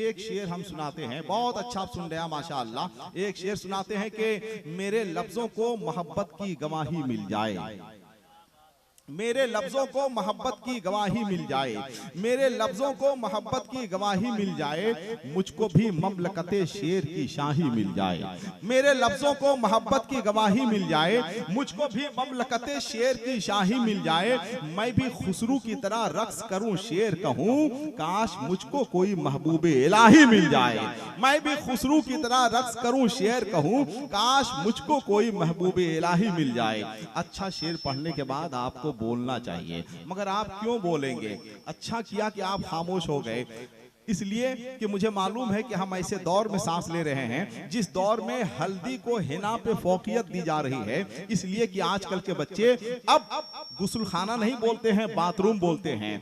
एक शेर हम सुनाते हैं, बहुत अच्छा सुन रहे हैं माशाअल्लाह। एक शेर सुनाते हैं कि मेरे लफ्जों को मोहब्बत की गवाही मिल जाए, मेरे लफ्जों को मोहब्बत की गवाही मिल जाए, मेरे लफ्जों को मोहब्बत की गवाही मिल जाए, मुझको भी ममलकते शेर की शाही मिल जाए। मेरे लफ्जों को मोहब्बत की गवाही मिल जाए, मुझको भी ममलकते शेर की शाही मिल जाए, मैं भी खुसरू की तरह रक्स करूं शेर कहूं, काश मुझको कोई महबूबे इलाही मिल जाए। मैं भी खुसरू की तरह रक्स करूं शेर कहूं, काश मुझको कोई महबूबे इलाही मिल जाए। अच्छा शेर पढ़ने के बाद आपको बोलना चाहिए, मगर आप क्यों बोलेंगे? अच्छा किया कि आप खामोश हो गए, इसलिए कि मुझे मालूम है कि हम ऐसे दौर में सांस ले रहे हैं जिस दौर में हल्दी को हिना पे फौकियत दी जा रही है। इसलिए कि आजकल के बच्चे अब गुस्ल खाना नहीं बोलते हैं, बाथरूम बोलते हैं,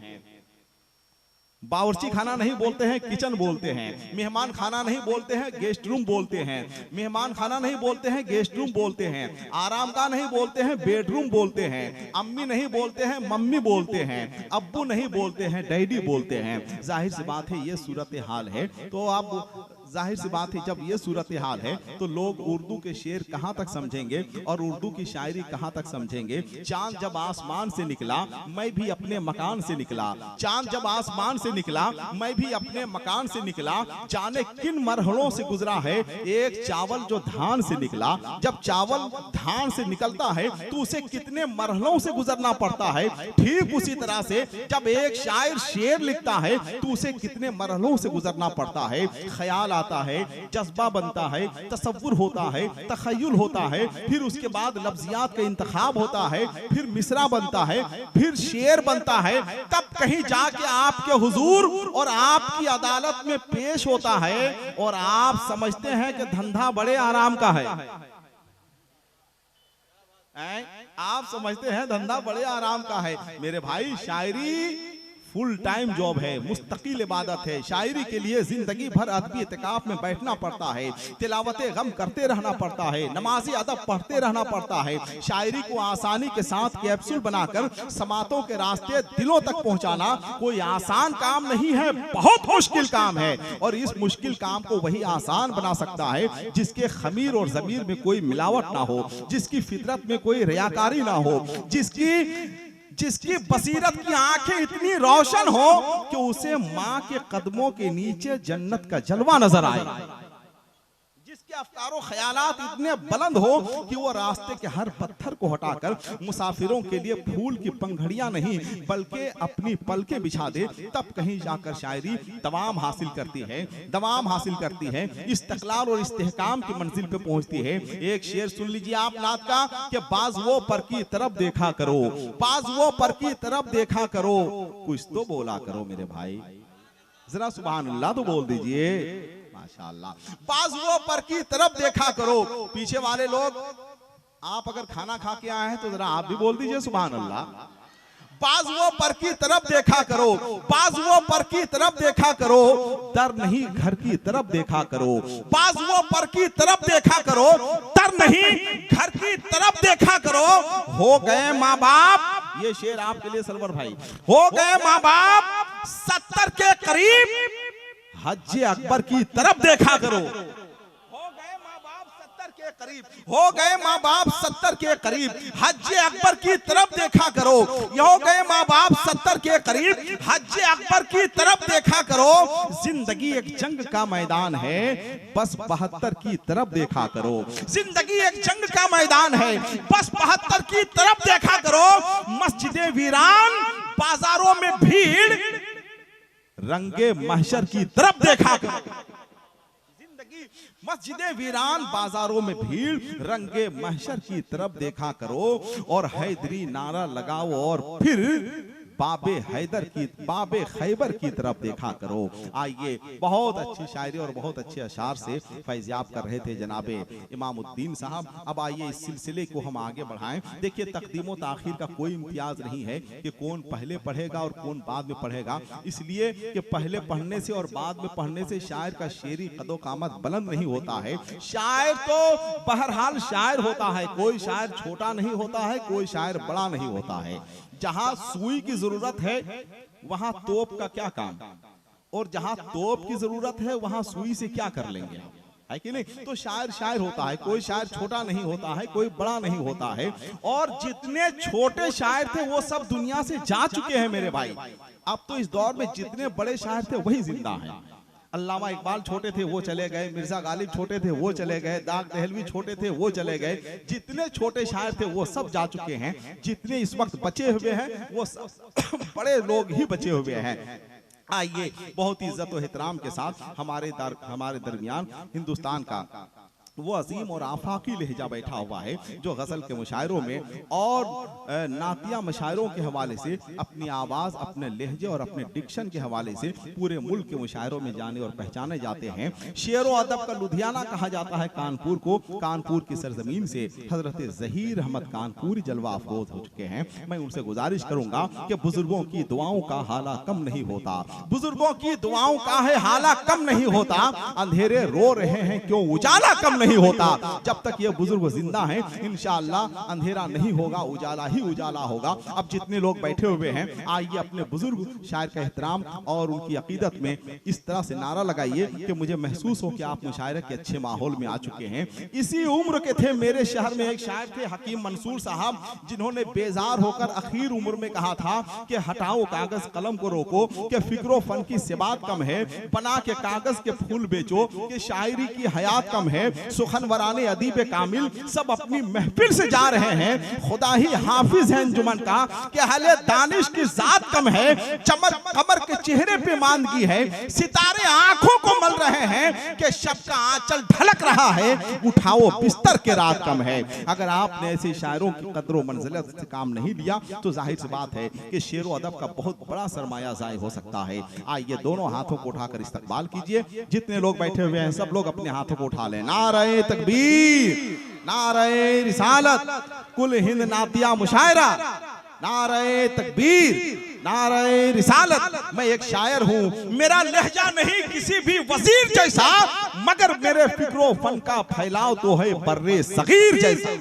बावर्ची खाना नहीं बोलते हैं, किचन बोलते हैं, मेहमान खाना नहीं बोलते हैं, गेस्ट रूम बोलते हैं, मेहमान खाना नहीं बोलते हैं, गेस्ट रूम बोलते हैं, आरामगाह नहीं बोलते हैं, बेडरूम बोलते हैं, अम्मी नहीं बोलते हैं, मम्मी बोलते हैं, अब्बू नहीं बोलते हैं, डैडी बोलते हैं। जाहिर सी बात है ये सूरत हाल है। तो आप जाहिर सी बात है जब ये सूरत हाल है तो लोग उर्दू के शेर कहां तक समझेंगे और उर्दू की शायरी कहां तक समझेंगे। चांद जब आसमान से निकला मैं भी अपने मकान से निकला, चांद जब आसमान से निकला मैं भी अपने मकान से निकला, जाने किन मरहलों से गुजरा है एक चावल जो धान से निकला। जब चावल धान से निकलता है तो उसे कितने मरहलों से गुजरना पड़ता है। ठीक उसी तरह से जब एक शायर शेर लिखता है तो उसे कितने मरहलों से गुजरना पड़ता है। ख्याल आता है, जज्बा बनता है, तसव्वुर होता है, तखय्युल होता है, फिर उसके बाद लफ्जियात का इंतखाब होता है, फिर मिसरा बनता है, फिर शेर बनता है, तब कहीं जाके आपके हुजूर और आपकी अदालत में पेश होता है और आप समझते हैं कि धंधा बड़े आराम का है। आप समझते हैं धंधा बड़े आराम का है। मेरे भाई शायरी फुल टाइम जॉब है, मुस्तकिल इबादत है। शायरी के लिए जिंदगी भर अदबी इत्तिकाफ में बैठना पड़ता है, तिलावते गम करते रहना पड़ता है, नमाजी अदब पढ़ते रहना पड़ता है। शायरी को आसानी के साथ कैप्सूल बनाकर समातों के रास्ते दिलों तक पहुंचाना कोई आसान काम नहीं है, बहुत मुश्किल काम है। और इस मुश्किल काम को वही आसान बना सकता है जिसके खमीर और जमीर में कोई मिलावट ना हो, जिसकी फितरत में कोई रियाकारी ना हो, जिसकी बसीरत की आंखें इतनी रोशन हो कि उसे मां के कदमों के नीचे जन्नत का जलवा नजर आए, जिसके अफकारों ख्यालात इतने बुलंद हो कि वो रास्ते के हर पत्थर को हटाकर मुसाफिरों के लिए फूल की पंखड़ियां नहीं बल्कि अपनी पलकें बिछा दे, तब कहीं जाकर शायरी दवाम हासिल करती है, दवाम हासिल करती है, इस्तक़लाल और इस्तेहकाम की मंजिल पे पहुंचती है। एक शेर सुन लीजिए आप नात का कि बाज वो पर की तरफ देखा करो, बाज वो पर की तरफ देखा करो, कुछ तो बोला करो मेरे भाई, जरा सुभान अल्लाह तो बोल दीजिए माशाअल्लाह। बाजुओं पर की तरफ देखा करो। पीछे वाले लोग आप अगर खाना खा के आए हैं तो जरा आप भी बोल दीजिए सुभान अल्लाह। बाजुओं पर की तरफ देखा करो, बाजुओं पर की तरफ देखा करो, डर नहीं घर की तरफ देखा करो, बाजुओं पर की तरफ देखा करो, डर नहीं घर की तरफ देखा करो। हो गए माँ बाप, ये शेर आपके लिए सलवर भाई, हो गए माँ बाप 70 के करीब, हज अकबर की तरफ देखा करो। हो गए माँ बाप 70 के करीब, हो गए माँ बाप 70 के करीब, हज अकबर की तरफ देखा करो। ये हो गए माँ बाप 70 के करीब, हज अकबर की तरफ देखा करो। जिंदगी एक जंग का मैदान है, बस 72 की तरफ देखा करो। जिंदगी एक जंग का मैदान है, बस 72 की तरफ देखा करो। मस्जिदे वीरान, बाजारों में भीड़, रंगे महशर की तरफ देखा करो। जिंदगी मस्जिदे वीरान, बाजारों में भीड़, रंगे महशर की तरफ देखा करो। और हैदरी नारा लगाओ और फिर बाबे हैदर की, बाबे खैबर की तरफ देखा करो। आइए, बहुत अच्छी शायरी और बहुत अच्छे अशार से फैज़याब कर रहे थे जनाबे इमामुद्दीन साहब। अब आइए इस सिलसिले को हम आगे बढ़ाएं। देखिए तकदीम और ताखीर का कोई इम्तियाज नहीं है कि कौन पहले पढ़ेगा और कौन बाद में पढ़ेगा, इसलिए कि पहले पढ़ने से और बाद में पढ़ने से शायर का शेरी कदो कामत बुलंद नहीं होता है। शायर तो बहरहाल शायर होता है, कोई शायर छोटा नहीं होता है, कोई शायर बड़ा नहीं होता है। जहां सुई की जरूरत है वहां तोप का क्या काम, और जहां तोप की जरूरत है वहां सुई से क्या कर लेंगे आप, है कि नहीं। तो शायर शायर होता है, कोई शायर छोटा नहीं होता है, कोई बड़ा नहीं होता है। और जितने छोटे शायर थे वो सब दुनिया से जा चुके हैं मेरे भाई। अब तो इस दौर में जितने बड़े शायर थे वही जिंदा हैं। अल्लामा इकबाल छोटे थे वो चले गए, मिर्जा गालिब छोटे थे वो चले गए, दाग दहलवी छोटे थे वो चले गए। जितने छोटे शायर थे वो सब जा चुके हैं। जितने इस वक्त बचे हुए हैं वो सब बड़े लोग ही बचे हुए हैं। आइए बहुत इज्जत और एहतराम के साथ हमारे दरमियान हिंदुस्तान का वो अजीम और आफाकी लहजा बैठा हुआ है जो गजल के मुशायरों में और नातिया मुशायरों के हवाले से अपनी आवाज़, अपने लहजे और अपने डिक्शन के हवाले से पूरे मुल्क के मुशायरों में जाने और पहचाने जाते हैं। शेर व अदब का लुधियाना कहा जाता है कानपुर को। कानपुर की सरजमीन से हजरत ज़हीर अहमद कानपुरी जलवा अफरोज हो चुके हैं। मैं उनसे गुजारिश करूंगा कि बुजुर्गों की दुआओं का हाला कम नहीं होता, बुजुर्गों की दुआओं का है हाला कम नहीं होता। अंधेरे रो रहे हैं क्यों उजाला कम नहीं होता। जब तक ये बुजुर्ग जिंदा हैं इंशाअल्लाह अंधेरा नहीं होगा, उजाला ही उजाला होगा। अब जितने लोग बैठे हुए हैं आइए अपने बुजुर्ग शायर का एहतराम और उनकी अकीदत में इस तरह से नारा लगाइए कि मुझे महसूस हो कि आप मुशायरे के अच्छे माहौल में आ चुके हैं। इसी उम्र के थे मेरे शहर में एक शायर थे हकीम मंसूर साहब, जिन्होंने बेजार होकर आखिर उम्र में कहा था कि हटाओ कागज कलम को रोको कि फिक्रो फन की सिबात कम है, बना के कागज के फूल बेचो कि शायरी की हयात कम है। सुखनवराने अदीब कामिल सब अपनी महफिल से जा रहे हैं, खुदा ही हाफिज है अंजुमन का कि अहले दानिश की जात कम है। चमक कमर के चेहरे पे मांदगी है, सितारे आंखों को मल रहे हैं कि शब का आंचल ढलक रहा है, उठाओ बिस्तर के रात कम है। अगर आपने ऐसे शायरों की कदर मंजिलत से काम नहीं लिया तो जाहिर सी बात है कि शेर व अदब का बहुत बड़ा सरमाया ज़ाय हो सकता है। आइए दोनों हाथों को उठाकर इस्तकबाल कीजिए। जितने लोग बैठे हुए हैं सब लोग अपने हाथों को उठा लें। नारे तकबीर, नारे रिसालत, कुल हिंद नातिया मुशायरा, नारे तकबीर, नारे रिसालत। मैं एक शायर हूँ, मेरा लहजा नहीं किसी भी वजीर जैसा, मगर मेरे फिक्रो फन का फैलाव तो है बर्रे सगीर जैसा।